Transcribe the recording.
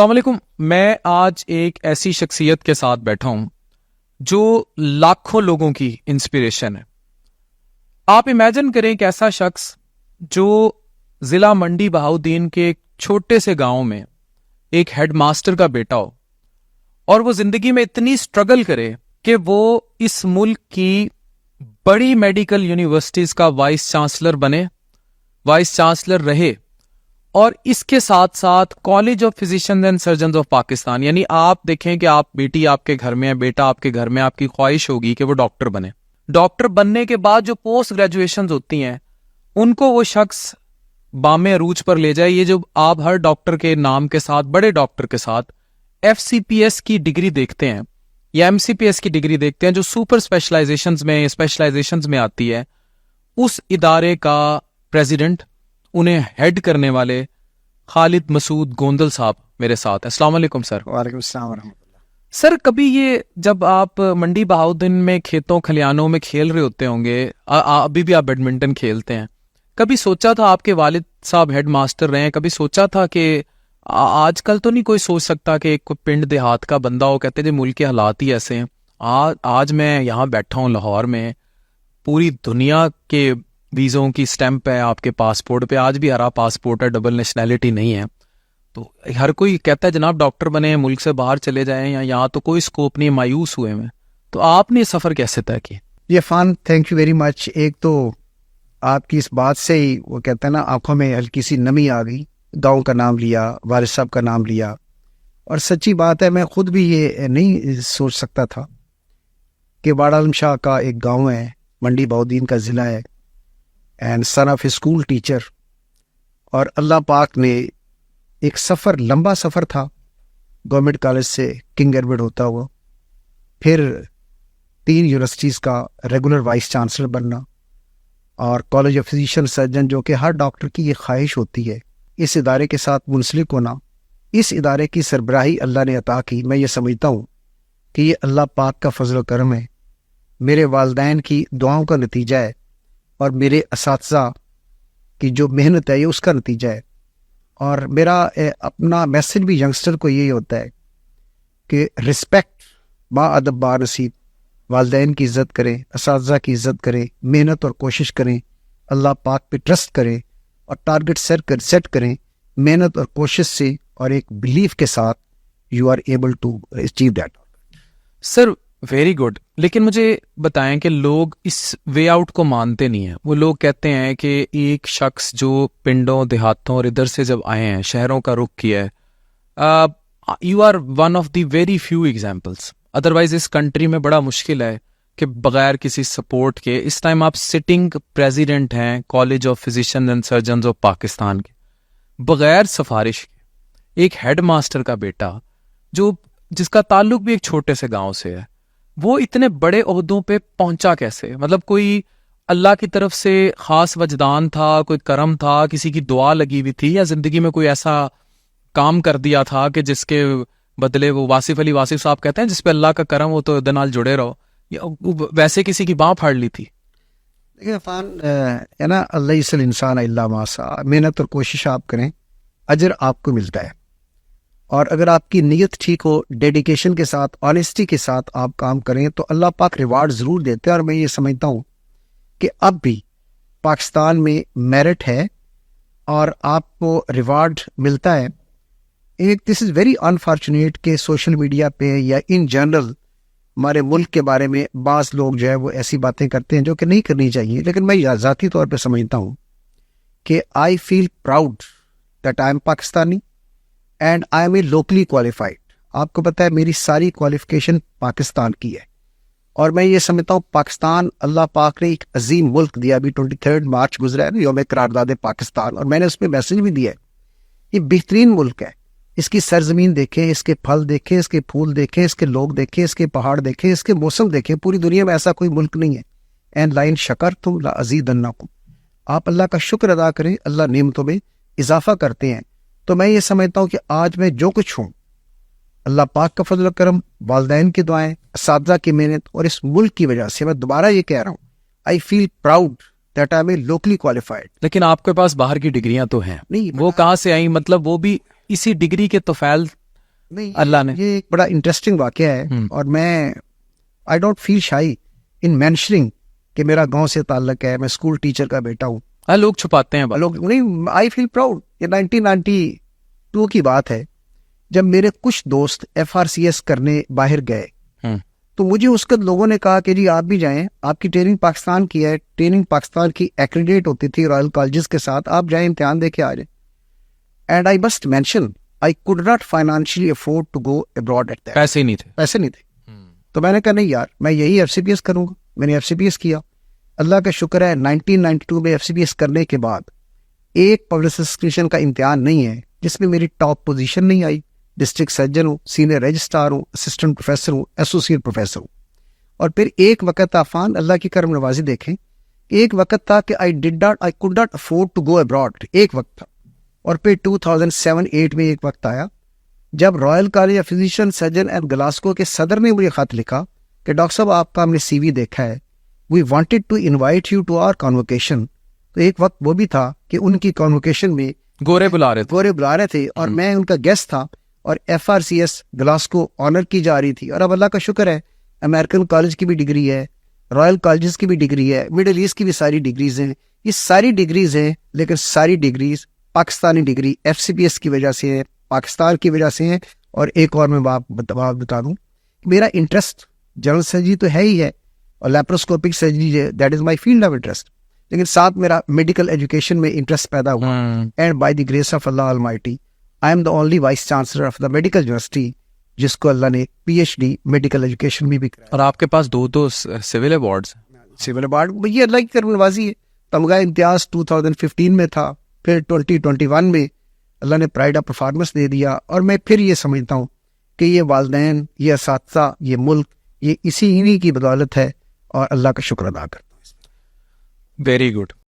السلام علیکم. میں آج ایک ایسی شخصیت کے ساتھ بیٹھا ہوں جو لاکھوں لوگوں کی انسپریشن ہے. آپ امیجن کریں ایک ایسا شخص جو ضلع منڈی بہاؤدین کے ایک چھوٹے سے گاؤں میں ایک ہیڈ ماسٹر کا بیٹا ہو اور وہ زندگی میں اتنی سٹرگل کرے کہ وہ اس ملک کی بڑی میڈیکل یونیورسٹیز کا وائس چانسلر بنے, وائس چانسلر رہے, اور اس کے ساتھ ساتھ college of Physicians and Surgeons of Pakistan, یعنی آپ دیکھیں کہ آپ بیٹی آپ کے گھر میں ہے, بیٹا آپ کے گھر میں, آپ کی خواہش ہوگی کہ وہ ڈاکٹر بنے. ڈاکٹر بننے کے بعد جو پوسٹ گریجویشنز ہوتی ہیں ان کو وہ شخص بام عروج پر لے جائے. یہ جو آپ ہر ڈاکٹر کے نام کے ساتھ, بڑے ڈاکٹر کے ساتھ FCPS کی ڈگری دیکھتے ہیں یا MCPS کی ڈگری دیکھتے ہیں جو سپر اسپیشلائزیشنز میں آتی ہے, اس ادارے کا پریزیڈنٹ, انہیں ہیڈ کرنے والے خالد مسعود گوندل صاحب میرے ساتھ. السلام علیکم سر. وعلیکم السلام ورحمۃ اللہ. سر کبھی یہ جب آپ منڈی بہاؤدین میں کھیتوں کھلیانوں میں کھیل رہے ہوتے ہوں گے, ابھی بھی آپ بیڈمنٹن کھیلتے ہیں, کبھی سوچا تھا, آپ کے والد صاحب ہیڈ ماسٹر رہے ہیں, کبھی سوچا تھا کہ آج کل تو نہیں کوئی سوچ سکتا کہ ایک پنڈ دیہات کا بندہ ہو, کہتے ہیں ملک کے حالات ہی ایسے ہیں, آج میں یہاں بیٹھا ہوں لاہور میں, پوری دنیا کے ویزوں کی سٹیمپ ہے آپ کے پاسپورٹ پہ, آج بھی ہرا پاسپورٹ ہے, ڈبل نیشنلٹی نہیں ہے, تو ہر کوئی کہتا ہے جناب ڈاکٹر بنے, ملک سے باہر چلے جائیں, یا یہاں تو کوئی سکوپ نہیں, مایوس ہوئے میں. تو آپ نے یہ سفر کیسے طے کیا؟ یہ فان تھینک یو ویری مچ. ایک تو آپ کی اس بات سے ہی وہ کہتے ہیں نا آنکھوں میں ہلکی سی نمی آ گئی, گاؤں کا نام لیا, والد صاحب کا نام لیا, اور سچی بات ہے میں خود بھی یہ نہیں سوچ سکتا تھا کہ باڑا عالم شاہ کا ایک گاؤں ہے, منڈی بہاؤدین کا ضلع ہے, and son of a school teacher, اور اللہ پاک نے ایک سفر, لمبا سفر تھا, گورنمنٹ کالج سے کنگ ایڈورڈ ہوتا ہوا, پھر 3 یونیورسٹیز کا ریگولر وائس چانسلر بننا, اور کالج آف فزیشین سرجن جو کہ ہر ڈاکٹر کی یہ خواہش ہوتی ہے, اس ادارے کے ساتھ منسلک ہونا. اس ادارے کی سربراہی اللہ نے عطا کی. میں یہ سمجھتا ہوں کہ یہ اللہ پاک کا فضل و کرم ہے, میرے والدین کی دعاؤں کا نتیجہ ہے, اور میرے اساتذہ کی جو محنت ہے یہ اس کا نتیجہ ہے. اور میرا اپنا میسج بھی ینگسٹر کو یہی ہوتا ہے کہ رسپیکٹ, با ادب با نصیب, والدین کی عزت کریں, اساتذہ کی عزت کریں, محنت اور کوشش کریں, اللہ پاک پہ ٹرسٹ کریں, اور ٹارگٹ سیٹ کریں, محنت اور کوشش سے اور ایک بلیف کے ساتھ you are able to achieve that. Sir very good. لیکن مجھے بتائیں کہ لوگ اس وے آؤٹ کو مانتے نہیں ہیں. وہ لوگ کہتے ہیں کہ ایک شخص جو پنڈوں دیہاتوں اور ادھر سے جب آئے ہیں, شہروں کا رخ کیا ہے, you are one of the very few examples, otherwise اس کنٹری میں بڑا مشکل ہے کہ بغیر کسی سپورٹ کے, اس ٹائم آپ سٹنگ پریزیڈنٹ ہیں College of Physicians and Surgeons of Pakistan کے, بغیر سفارش کے ایک ہیڈ ماسٹر کا بیٹا جس کا تعلق بھی ایک چھوٹے سے گاؤں سے ہے, وہ اتنے بڑے عہدوں پہ پہنچا کیسے؟ مطلب کوئی اللہ کی طرف سے خاص وجدان تھا, کوئی کرم تھا, کسی کی دعا لگی ہوئی تھی, یا زندگی میں کوئی ایسا کام کر دیا تھا کہ جس کے بدلے وہ واصف صاحب کہتے ہیں جس پہ اللہ کا کرم ہو تو ادھر نال جڑے رہو, یا ویسے کسی کی باں پھاڑ لی تھی؟ دیکھیں فان ہے نا, اللہ یسل انسان الا ما سعی, محنت اور کوشش آپ کریں, اجر آپ کو ملتا ہے. اور اگر آپ کی نیت ٹھیک ہو, ڈیڈیکیشن کے ساتھ, آنیسٹی کے ساتھ آپ کام کریں تو اللہ پاک ریوارڈ ضرور دیتے ہیں. اور میں یہ سمجھتا ہوں کہ اب بھی پاکستان میں میرٹ ہے اور آپ کو ریوارڈ ملتا ہے. ایک دس از ویری انفارچونیٹ کہ سوشل میڈیا پہ یا ان جنرل ہمارے ملک کے بارے میں بعض لوگ جو ہے وہ ایسی باتیں کرتے ہیں جو کہ نہیں کرنی چاہیے. لیکن میں ذاتی طور پہ سمجھتا ہوں کہ I feel proud that I am Pakistani and I am a locally qualified. آپ کو پتہ ہے میری ساری کوالیفیکیشن پاکستان کی ہے, اور میں یہ سمجھتا ہوں پاکستان اللہ پاک نے ایک عظیم ملک دیا. ابھی 23 مارچ گزرا ہے نا, یوم قرارداد پاکستان, اور میں نے اس میں میسج بھی دیا ہے, یہ بہترین ملک ہے. اس کی سرزمین دیکھیں, اس کے پھل دیکھیں, اس کے پھول دیکھیں, اس کے لوگ دیکھیں, اس کے پہاڑ دیکھیں, اس کے موسم دیکھیں. پوری دنیا میں ایسا کوئی ملک نہیں ہے. اینڈ لائن شکرتم لازیدنکم, آپ اللہ کا شکر ادا کریں, اللہ نعمتوں میں اضافہ کرتے ہیں. تو میں یہ سمجھتا ہوں کہ آج میں جو کچھ ہوں اللہ پاک کا فضل و کرم, والدین کی دعائیں, اساتذہ کی محنت, اور اس ملک کی وجہ سے. میں دوبارہ یہ کہہ رہا ہوں, I feel proud that I am locally qualified. لیکن آپ کے پاس باہر کی ڈگریاں تو ہیں, نہیں, وہ کہاں سے آئیں؟ مطلب وہ بھی اسی ڈگری کے توفیل نہیں اللہ نے. یہ ایک بڑا انٹرسٹنگ واقعہ ہے اور میں I don't feel shy in mentioning کہ میرا گاؤں سے تعلق ہے, میں اسکول ٹیچر کا بیٹا ہوں. لوگ چھپاتے ہیں بات. لوگ نہیں, آئی فیل پراؤڈ. یہ 1992 کی بات ہے جب میرے کچھ دوست FRCS کرنے باہر گئے تو مجھے اس کے لوگوں نے کہا کہ جی آپ بھی جائیں, آپ کی ٹریننگ پاکستان کی ہے, ٹریننگ پاکستان کی ایکریڈیٹ ہوتی تھی رائل کالجز کے ساتھ, آپ جائیں امتحان دے کے آ جائیں. And I must mention I could not financially afford to go abroad at that. پیسے نہیں تھے. پیسے نہیں تھے. تو میں نے کہا نہیں یار میں یہی FCPS کروں گا. میں نے FCPS کیا. اللہ کا شکر ہے 1992 میں FCPS کرنے کے بعد ایک پبلک سبسکرپشن کا امتحان نہیں ہے جس میں میری ٹاپ پوزیشن نہیں آئی. ڈسٹرکٹ سرجن ہوں, سینئر رجسٹرار ہوں, اسسٹنٹ پروفیسر ہوں, ایسوسیٹ پروفیسر ہوں. اور پھر ایک وقت عفان, اللہ کی کرم نوازی دیکھیں, ایک وقت تھا کہ I could not afford to go abroad. ایک وقت تھا. اور پھر 2007-8 میں ایک وقت آیا جب Royal college of physician surgeon and Glasgow کے صدر نے مجھے خط لکھا کہ ڈاکٹر صاحب آپ کا ہم نے CV دیکھا ہے, we wanted to invite you to our convocation. تو ایک وقت وہ بھی تھا کہ ان کی کانوکیشن میں گورے بلا رہے تھے اور میں ان کا گیسٹ تھا اور FRCS گلاسکو آنر کی جا رہی تھی. اور اب اللہ کا شکر ہے امریکن کالج کی بھی ڈگری ہے, رائل کالجز کی بھی ڈگری ہے, مڈل ایسٹ کی بھی ساری ڈگریز ہیں. یہ ساری ڈگریز ہیں لیکن ساری ڈگریز پاکستانی ڈگری FCPS کی وجہ سے ہے, پاکستان کی وجہ سے ہیں. اور ایک اور میں بتا دوں, میرا انٹرسٹ جنرل سرجری تو ہے ہی ہے اور لیپروسکوپک سرجری ہے, that is my field of interest, لیکن ساتھ میرا میڈیکل ایجوکیشن میں انٹرسٹ پیدا ہوا. And by the grace of Allah Almighty I am the only vice chancellor of the medical university جس کو اللہ نے PhD میڈیکل ایجوکیشن میں بھی کرایا. اور آپ کے پاس دو سول ایوارڈز. سول ایوارڈ یہ اللہ کی کرم نوازی ہے. تمغہ امتیاز 2015 میں تھا, پھر 2021 میں اللہ نے پرائڈ آف پرفارمنس دے دیا. اور میں پھر یہ سمجھتا ہوں کہ یہ والدین, یہ اساتذہ, یہ ملک, یہ انہی کی بدولت ہے اور اللہ کا شکر ادا کرتا ہوں. Very good.